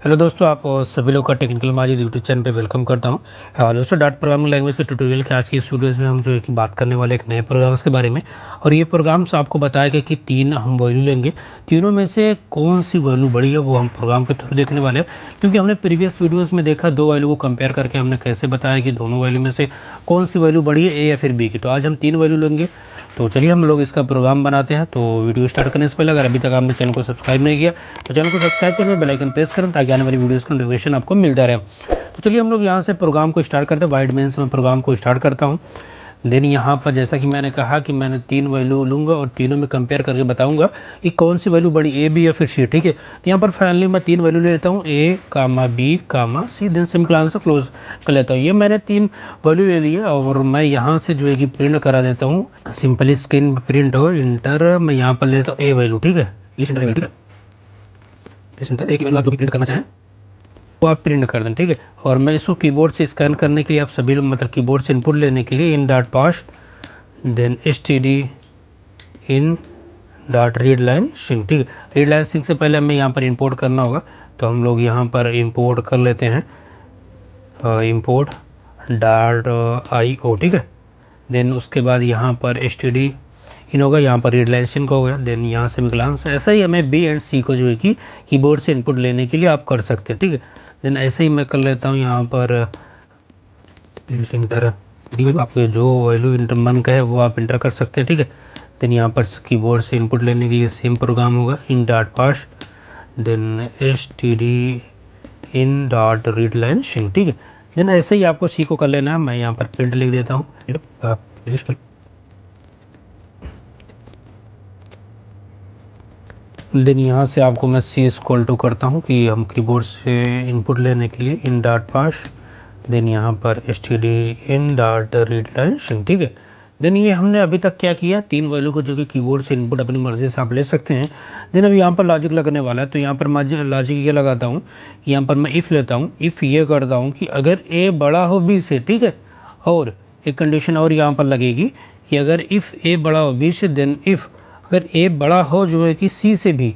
Hello दोस्तों, आप सभी लोग का टेक्निकल माजिद यूट्यूब चैनल पे वेलकम करता हूं। दोस्तों, डाट प्रोग्रामिंग लैंग्वेज के ट्यूटोरियल के आज की इस वीडियोस में हम जो है कि बात करने वाले एक नए प्रोग्राम्स के बारे में। और ये प्रोग्राम्स आपको बताएगा कि तीन हम वैल्यू लेंगे, तीनों में से कौन सी वैल्यू बड़ी है वो हम प्रोग्राम के थ्रू देखने वाले हैं। क्योंकि हमने प्रीवियस वीडियोज़ में देखा दो वैल्यू को कंपेयर करके हमने कैसे बताया कि दोनों वैल्यू में से कौन सी वैल्यू बड़ी है, ए या फिर बी की। तो आज हम तीन वैल्यू लेंगे। तो चलिए हम लोग इसका प्रोग्राम बनाते हैं। तो वीडियो स्टार्ट करने से पहले अगर अभी तक आपने चैनल को सब्सक्राइब नहीं किया तो चैनल को सब्सक्राइब करें, बेल आइकन प्रेस करें ताकि आने वाली वीडियोस का नोटिफिकेशन आपको मिलता रहे। तो चलिए हम लोग यहाँ से प्रोग्राम को स्टार्ट करते हैं। वाइड मेन से मैं प्रोग्राम को स्टार्ट करता हूँ। देन यहाँ पर जैसा कि मैंने कहा कि मैंने तीन वैल्यू लूँगा और तीनों में कंपेयर करके बताऊँगा कि कौन सी वैल्यू बड़ी, ए बी या फिर सी। ठीक है, तो यहाँ पर फाइनली मैं तीन वैल्यू ले लेता हूँ, ए कामा बी कामा सी। देन सेमीकोलन से क्लोज कर लेता हूँ। ये मैंने तीन वैल्यू ले ली है और मैं यहाँ से जो है कि प्रिंट करा देता हूँ। सिंपली स्क्रीन प्रिंट हो इंटर, मैं यहाँ पर लेता हूँ ए वैल्यू। ठीक है, ठीक है, एक वैल्यू आप जो भी प्रिंट करना चाहें वो आप प्रिंट कर दें। ठीक है, और मैं इसको कीबोर्ड से स्कैन करने के लिए, आप सभी लोग मतलब कीबोर्ड से इनपुट लेने के लिए in dot pass then std in dot read line string. ठीक है, रीड लाइन स्ट्रिंग से पहले हमें यहाँ पर इंपोर्ट करना होगा, तो हम लोग यहाँ पर इंपोर्ट कर लेते हैं इंपोर्ट डॉट IO। ठीक है, देन उसके बाद यहाँ पर std इन होगा, यहाँ पर रीड लाइन स्ट्रिंग हो गया। देन यहाँ से सेमीकोलन। ऐसा ही हमें बी एंड सी को जो है कि कीबोर्ड से इनपुट लेने के लिए आप कर सकते हैं। ठीक है, देन ऐसे ही मैं कर लेता हूँ यहाँ पर इंटर। आपके जो वैल्यू इंटर मन का है वो आप इंटर कर सकते हैं। ठीक है, देन यहाँ पर कीबोर्ड से इनपुट लेने के लिए सेम प्रोग्राम होगा, in dot pass then std in dot read line string. ठीक है, देन ऐसे ही आपको सी को कर लेना है। मैं यहाँ पर प्रिंट लिख देता हूँ। देन यहाँ से आपको मैं सी इक्वल टू करता हूँ कि हम कीबोर्ड से इनपुट लेने के लिए इन डॉट पास देन यहाँ पर std in dot read line string. ठीक है, देन ये हमने अभी तक क्या किया, तीन वैल्यू को जो कि कीबोर्ड से इनपुट अपनी मर्जी से आप ले सकते हैं। देन अब यहाँ पर लॉजिक लगने वाला है, तो यहाँ पर मैं लॉजिक ये लगाता हूँ कि यहाँ पर मैं इफ़ लेता हूँ। इफ़ ये करता हूँ कि अगर ए बड़ा हो बी से। ठीक है, और एक कंडीशन और यहाँ पर लगेगी कि अगर इफ़ ए बड़ा हो बी से, देन इफ़ अगर ए बड़ा हो जो है कि सी से भी,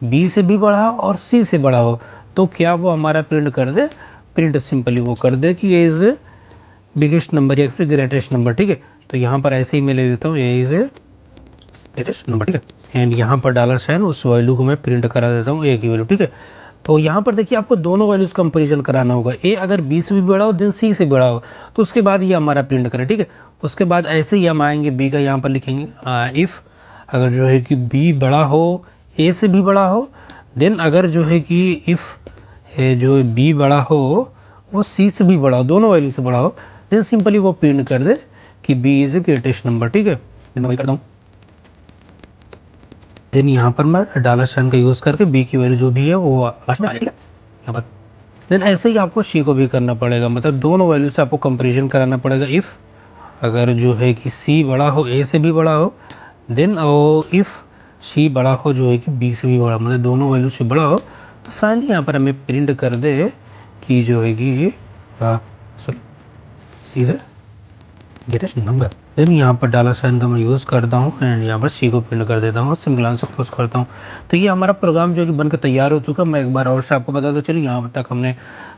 बी से भी बड़ा हो और सी से बड़ा हो, तो क्या वो हमारा प्रिंट कर दे, प्रिंट सिंपली वो कर दे कि ए इज़ बिगेस्ट नंबर या फिर ग्रेटेस्ट नंबर। ठीक है, तो यहाँ पर ऐसे ही मैं ले देता हूँ ए इज़ ग्रेटेस्ट नंबर। ठीक है, एंड यहाँ पर डॉलर साइन उस वैल्यू को मैं प्रिंट करा देता हूँ, ए की वैल्यू। ठीक है, तो यहाँ पर देखिए आपको दोनों वैल्यूज कंपेरिजन कराना होगा। ए अगर बी से भी बड़ा हो देन सी से बड़ा हो तो उसके बाद ये हमारा प्रिंट करें। ठीक है, उसके बाद ऐसे ही हम आएंगे बी का, यहाँ पर लिखेंगे इफ़ अगर जो है कि बी बड़ा हो, ए से भी बड़ा हो, देन अगर जो है कि इफ़ जो बी बड़ा हो वो सी से भी बड़ा हो, दोनों वैल्यू से बड़ा हो, देन सिंपली वो प्रिंट कर दे कि B is a greatest number. ठीक है, देन वही करता हूँ। देन यहाँ पर मैं डॉलर साइन का यूज़ करके बी की वैल्यू जो भी है वो लास्ट में आ जाएगी यहाँ पर। देन ऐसे ही आपको सी को भी करना पड़ेगा, मतलब दोनों वैल्यू से आपको कंपेरिजन कराना पड़ेगा। इफ़ अगर जो है कि सी बड़ा हो, ए से भी बड़ा हो, देन इफ़ सी बड़ा हो जो है कि बी से भी बड़ा, मतलब दोनों वैल्यू से बड़ा हो, तो फाइनली यहाँ पर हमें प्रिंट कर दे कि जो है कि सी इज ग्रेटेस्ट नंबर। देन यहाँ पर डॉलर साइन का मैं यूज़ करता हूँ एंड यहाँ पर सी को प्रिंट कर देता हूँ और सेमीकोलन से क्लोज करता हूँ। तो ये हमारा प्रोग्राम जो है कि बनकर तैयार हो चुका। मैं एक बार और से आपको बता दूँ, चलिए यहाँ तक हमने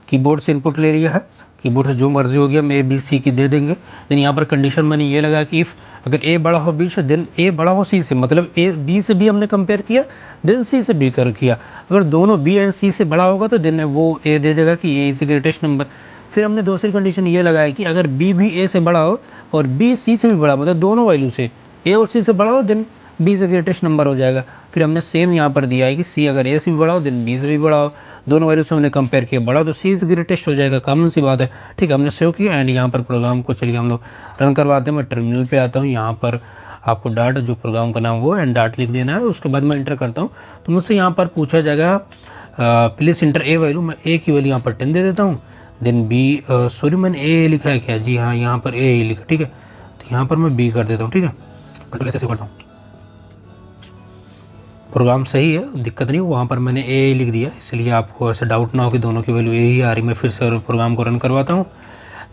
कीबोर्ड से इनपुट ले लिया है, कीबोर्ड से जो मर्जी हो गया हम ए बी सी की दे देंगे। देन यहाँ पर कंडीशन मैंने ये लगा कि इफ़ अगर ए बड़ा हो बी से देन ए बड़ा हो सी से, मतलब ए बी से भी हमने कंपेयर किया देन सी से भी कर किया, अगर दोनों बी एंड सी से बड़ा होगा तो देन वो ए दे देगा कि ए इज़ ग्रेटेस्ट नंबर। फिर हमने दूसरी कंडीशन ये लगाया कि अगर बी भी ए से बड़ा हो और बी सी से भी बड़ा, मतलब दोनों वैल्यू से ए और सी से बड़ा हो, देन बी से ग्रेटेस्ट नंबर हो जाएगा। फिर हमने सेम यहाँ पर दिया है कि सी अगर ए से भी बड़ा हो देन बी से भी बड़ा हो, दोनों वैल्यू से हमने कंपेयर किया बड़ा तो सी से ग्रेटेस्ट हो जाएगा, कॉमन सी बात है। ठीक है, हमने सेव किया एंड यहाँ पर प्रोग्राम को चलिए हम लोग रन करवाते हैं। मैं टर्मिनल पे आता हूँ, यहाँ पर आपको डाट जो प्रोग्राम का नाम वो एंड डाट लिख देना है। उसके बाद मैं इंटर करता हूँ तो मुझसे यहाँ पर पूछा जाएगा प्लीज़ इंटर ए वैल्यू। मैं ए की वैल्यू यहाँ पर 10 दे देता हूँ। देन बी सॉरी मैंने ए लिखा है क्या, जी हाँ यहाँ पर ए लिखा। ठीक है, तो यहाँ पर मैं बी कर देता हूँ। ठीक है, कंट्रोल ऐसे करता हूँ, प्रोग्राम सही है, दिक्कत नहीं। वहाँ पर मैंने ए लिख दिया, इसलिए आपको ऐसे डाउट ना हो कि दोनों की वैल्यू ए ही आ रही। मैं फिर से प्रोग्राम को रन करवाता हूँ।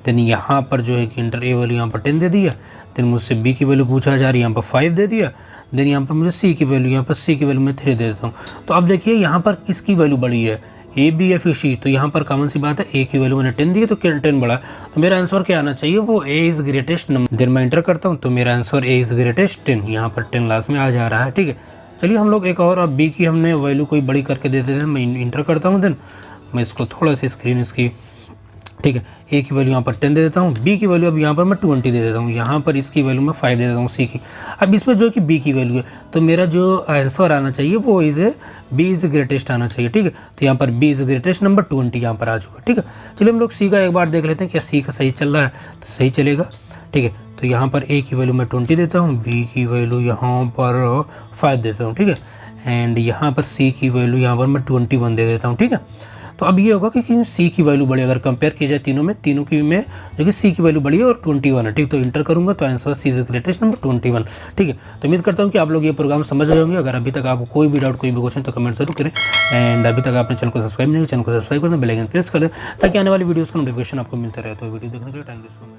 देन यहाँ पर जो है कि इंटर ए वैल्यू यहाँ पर 10 दे दिया। देन मुझसे बी की वैल्यू पूछा जा रही है, यहाँ पर 5 दे दिया। देन यहाँ पर मुझे सी की वैल्यू, यहाँ पर सी की वैल्यू मैं 3 दे देता हूँ। तो अब देखिए यहाँ पर किसकी वैल्यू बड़ी है, ए बी या फिर सी, तो यहाँ पर कॉमन सी बात है ए की वैल्यू मैंने 10 दी है तो 10 बड़ा, तो मेरा आंसर क्या आना चाहिए, वो A is greatest number. Then मैं इंटर करता हूँ तो मेरा आंसर ए इज़ ग्रेटेस्ट 10, यहाँ पर 10 लास्ट में आ जा रहा है। ठीक है, चलिए हम लोग एक और, अब बी की हमने वैल्यू कोई बड़ी करके दे देते हैं, मैं इंटर करता हूँ। देन मैं इसको थोड़ा सा स्क्रीन इसकी, ठीक है, ए की वैल्यू यहाँ पर 10 दे देता हूँ, बी की वैल्यू अब यहाँ पर मैं 20 दे देता हूँ, यहाँ पर इसकी वैल्यू मैं 5 दे देता हूँ सी की। अब इसमें जो कि बी की वैल्यू है, तो मेरा जो आंसर आना चाहिए वो बी इज़ ग्रेटेस्ट आना चाहिए। ठीक है, तो यहाँ पर बी इज़ ग्रेटेस्ट नंबर 20 यहाँ पर आ चुका। ठीक है, चलिए हम लोग सी का एक बार देख लेते हैं, क्या सी का सही चल रहा है, तो सही चलेगा। ठीक है, तो यहाँ पर ए की वैल्यू मैं 20 देता हूँ, बी की वैल्यू यहाँ पर 5 देता हूँ। ठीक है, एंड यहाँ पर सी की वैल्यू यहाँ पर मैं 21 दे देता हूँ। ठीक है, तो अब ये होगा कि सी की वैल्यू बड़ी, अगर कंपेयर की जाए तीनों की में जो कि सी की वैल्यू बड़ी है और 21 है। ठीक, तो इंटर करूंगा तो answer C is greatest number 21। ठीक है, तो उम्मीद करता हूँ कि आप लोग ये प्रोग्राम समझ रहे होंगे। अगर अभी तक आपको कोई भी डाउट, कोई भी क्वेश्चन, तो कमेंट जरूर करें। एंड अभी तक आपने चैनल को सब्सक्राइब नहीं किया, चैनल को सब्सक्राइब कर दें, बेल आइकन प्रेस कर दें, ताकि आने वाली वीडियोज़ का नोटिफिकेशन आपको मिलता रहे। तो वीडियो देखने के लिए थैंक यू सो मच।